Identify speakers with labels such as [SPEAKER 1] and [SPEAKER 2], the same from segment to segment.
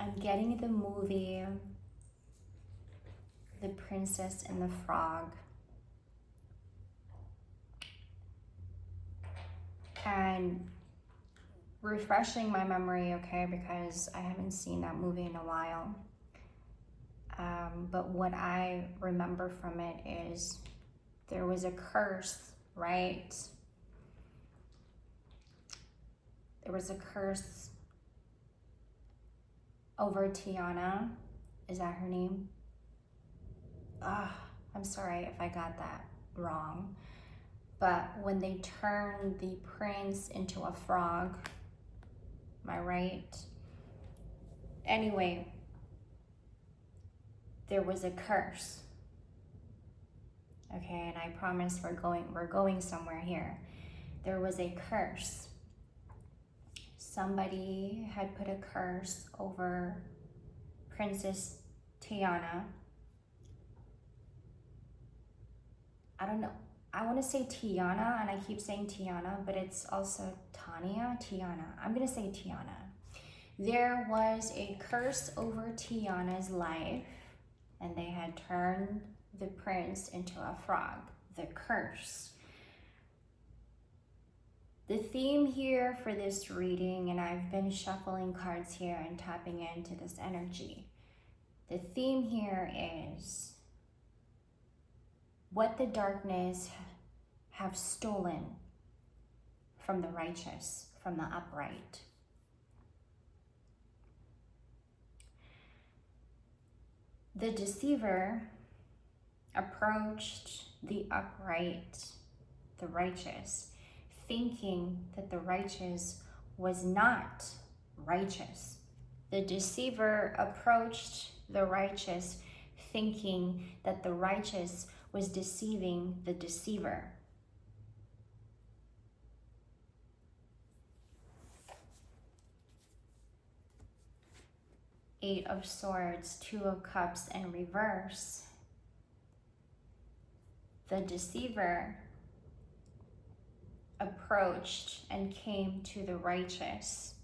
[SPEAKER 1] I'm getting the movie The Princess and the Frog. And refreshing my memory, okay, because I haven't seen that movie in a while. But what I remember from it is there was a curse, right? There was a curse over Tiana. Is that her name? I'm sorry if I got that wrong. But when they turned the prince into a frog, am I right? Anyway, there was a curse. Okay, and I promise we're going somewhere here. There was a curse. Somebody had put a curse over Princess Tiana. I don't know. I want to say Tiana, and I keep saying Tiana, but it's also Tiana. I'm going to say Tiana. There was a curse over Tiana's life, and they had turned the prince into a frog. The curse. The theme here for this reading, and I've been shuffling cards here and tapping into this energy. The theme here is what the darkness have stolen from the righteous, from the upright. The deceiver approached the upright, the righteous, thinking that the righteous was not righteous. The deceiver approached the righteous, thinking that the righteous was deceiving the deceiver. Eight of Swords, Two of Cups, and reverse. The deceiver approached and came to the righteous.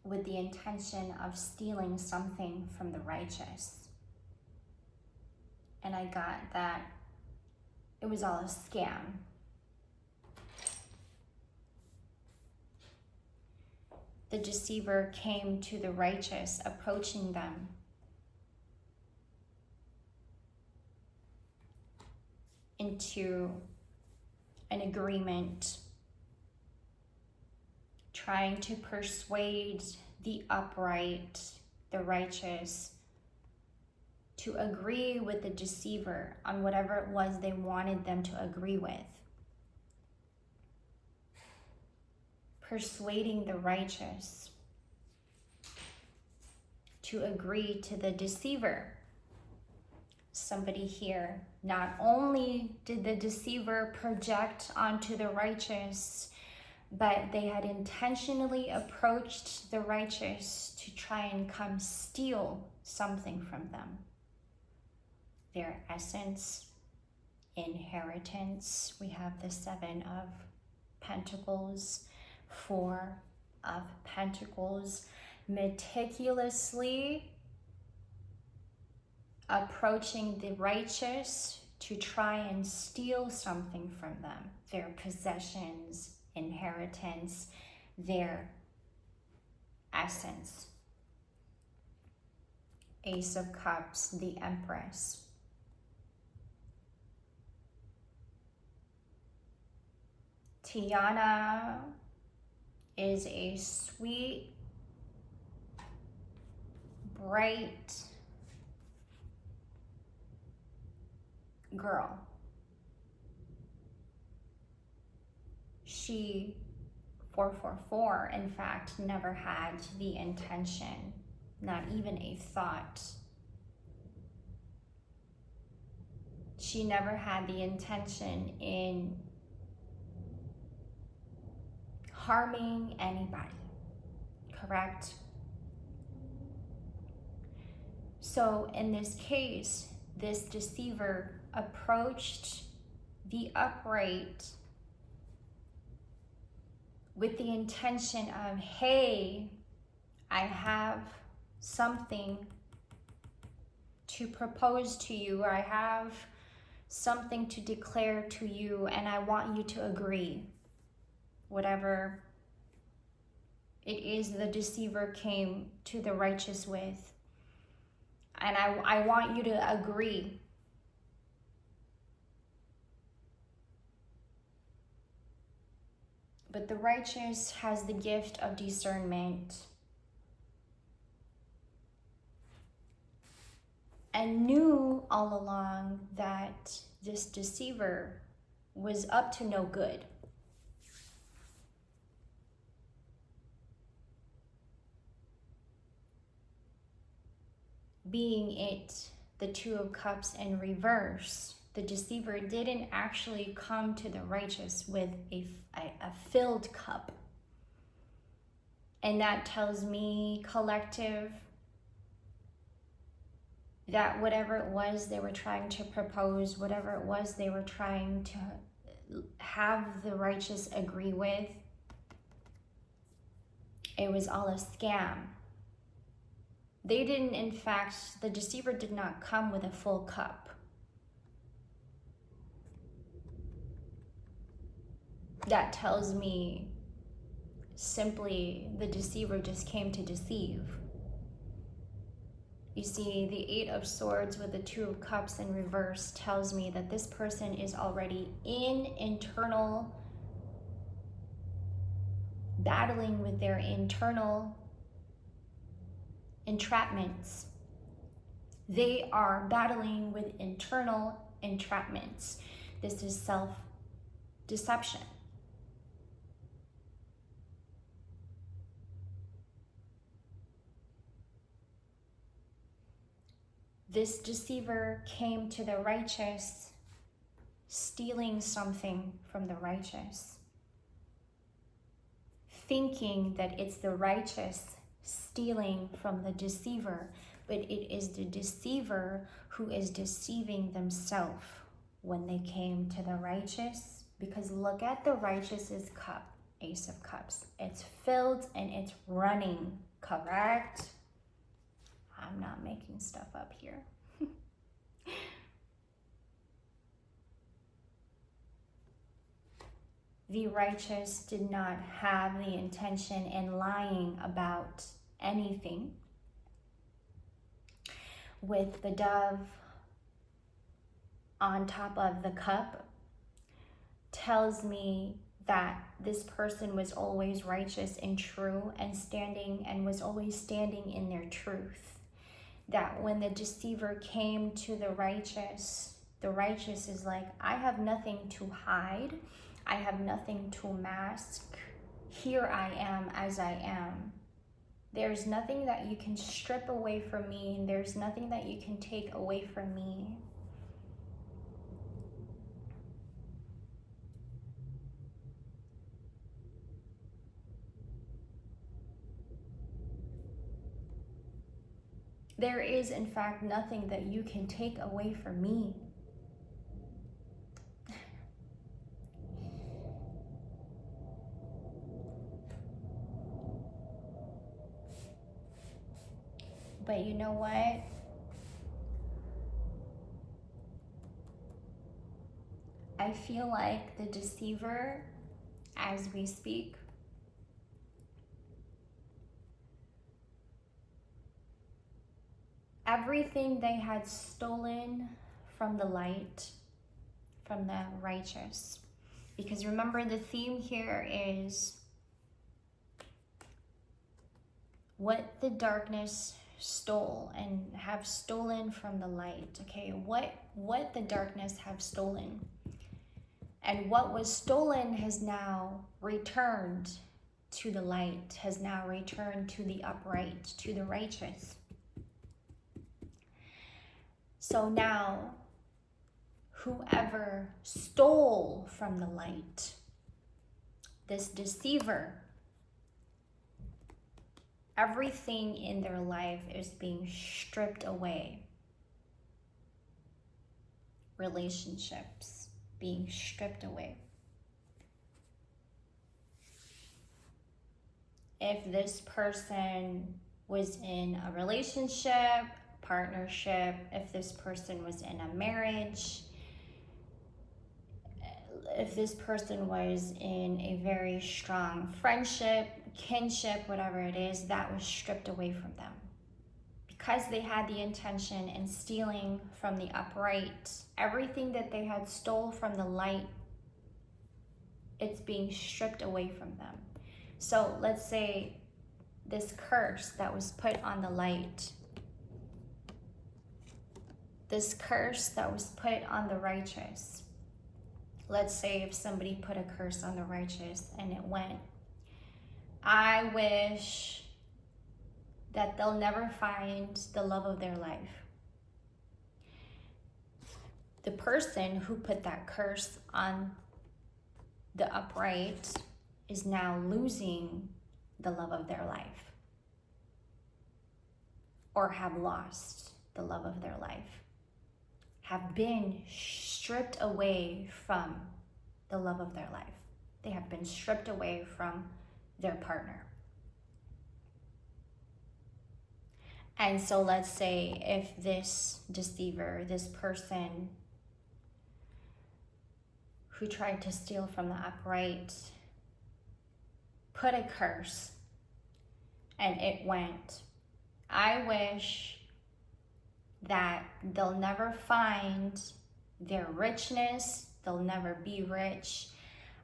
[SPEAKER 1] With the intention of stealing something from the righteous. And I got that it was all a scam. The deceiver came to the righteous, approaching them. Into an agreement, trying to persuade the upright, the righteous, to agree with the deceiver on whatever it was they wanted them to agree with. Persuading the righteous to agree to the deceiver. Somebody here, not only did the deceiver project onto the righteous, but they had intentionally approached the righteous to try and come steal something from them. Their essence, inheritance. We have the Seven of Pentacles, Four of Pentacles, meticulously approaching the righteous to try and steal something from them, their possessions, inheritance, their essence. Ace of Cups, the Empress. Tiana is a sweet, bright girl. She, 444, in fact, never had the intention, not even a thought. She never had the intention in harming anybody, correct? So in this case, this deceiver approached the upright with the intention of, hey, I have something to propose to you, or I have something to declare to you, and I want you to agree. Whatever it is the deceiver came to the righteous with. And I want you to agree. But the righteous has the gift of discernment and knew all along that this deceiver was up to no good. Being it the Two of Cups in reverse, the deceiver didn't actually come to the righteous with a filled cup. And that tells me, collective, that whatever it was they were trying to propose, whatever it was they were trying to have the righteous agree with, it was all a scam. They didn't, in fact, the deceiver did not come with a full cup. That tells me simply the deceiver just came to deceive. You see, the Eight of Swords with the Two of Cups in reverse tells me that this person is already in internal, battling with their internal entrapments. They are battling with internal entrapments. This is self-deception. This deceiver came to the righteous, stealing something from the righteous, thinking that it's the righteous stealing from the deceiver, but it is the deceiver who is deceiving themselves when they came to the righteous. Because look at the righteous's cup, Ace of Cups. It's filled and it's running, correct? I'm not making stuff up here. The righteous did not have the intention in lying about anything. With the dove on top of the cup tells me that this person was always righteous and true and was always standing in their truth. That when the deceiver came to the righteous is like, I have nothing to hide. I have nothing to mask. Here I am as I am. There's nothing that you can strip away from me. There's nothing that you can take away from me. There is, in fact, nothing that you can take away from me. But you know what? I feel like the deceiver, as we speak, everything they had stolen from the light, from the righteous. Because remember, the theme here is what the darkness stole and have stolen from the light. Okay, what the darkness have stolen. And what was stolen has now returned to the light, has now returned to the upright, to the righteous. So now, whoever stole from the light, this deceiver, everything in their life is being stripped away. Relationships, being stripped away. If this person was in a relationship, partnership, if this person was in a marriage, if this person was in a very strong friendship, kinship, whatever it is, that was stripped away from them. Because they had the intention in stealing from the upright, everything that they had stole from the light, it's being stripped away from them. So let's say this curse that was put on the light, this curse that was put on the righteous. Let's say if somebody put a curse on the righteous and it went, I wish that they'll never find the love of their life. The person who put that curse on the upright is now losing the love of their life, or have lost the love of their life, have been stripped away from the love of their life. They have been stripped away from their partner. And so let's say if this deceiver, this person who tried to steal from the upright, put a curse and it went, I wish that they'll never find their richness, they'll never be rich.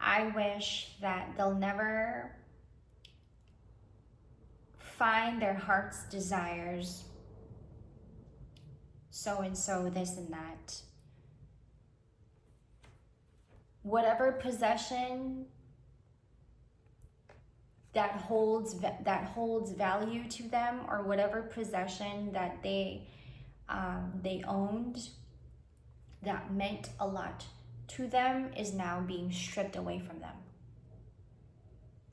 [SPEAKER 1] I wish that they'll never find their heart's desires, so and so, this and that. Whatever possession that holds value to them, or whatever possession that they owned that meant a lot to them, is now being stripped away from them.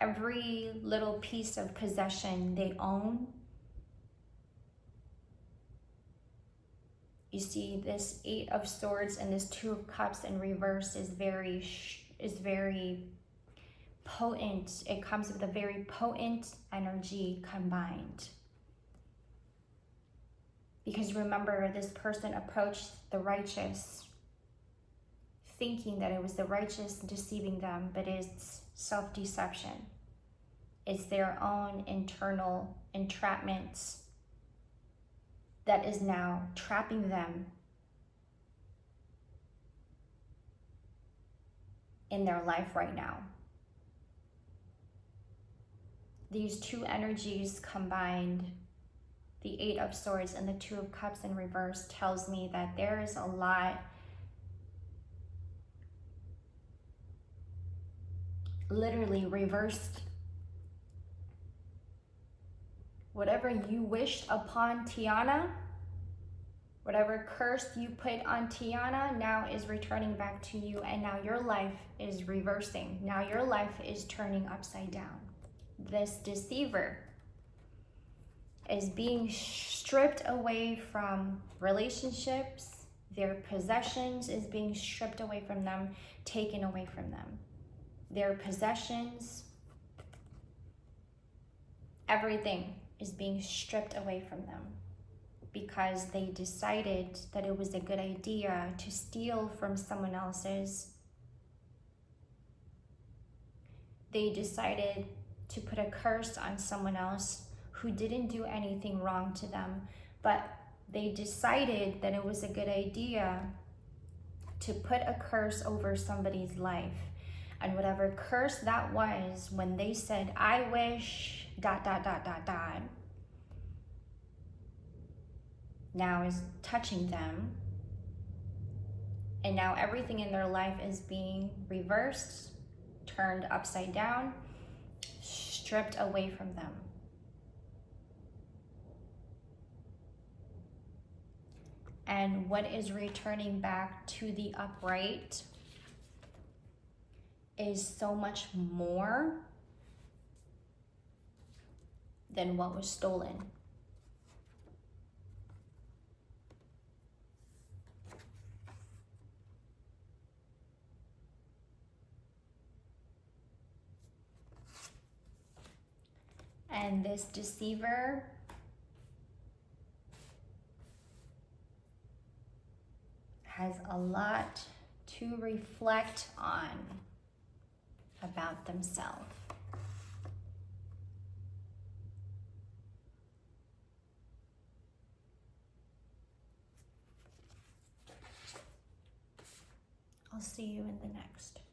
[SPEAKER 1] Every little piece of possession they own. You see, this 8 of Swords and this 2 of Cups in reverse is very potent. It comes with a very potent energy combined. Because remember, this person approached the righteous thinking that it was the righteous deceiving them, but it's self-deception. It's their own internal entrapments that is now trapping them in their life right now. These two energies combined, the 8 of Swords and the 2 of Cups in reverse, tells me that there is a lot literally reversed. Whatever you wished upon Tiana, whatever curse you put on Tiana, now is returning back to you, and now your life is reversing. Now your life is turning upside down. This deceiver is being stripped away from relationships. Their possessions is being stripped away from them, taken away from them. Their possessions, everything is being stripped away from them because they decided that it was a good idea to steal from someone else's. They decided to put a curse on someone else who didn't do anything wrong to them, but they decided that it was a good idea to put a curse over somebody's life. And whatever curse that was, when they said, I wish ... now is touching them. And now everything in their life is being reversed, turned upside down, stripped away from them. And what is returning back to the upright is so much more than what was stolen. And this deceiver has a lot to reflect on about themselves. I'll see you in the next.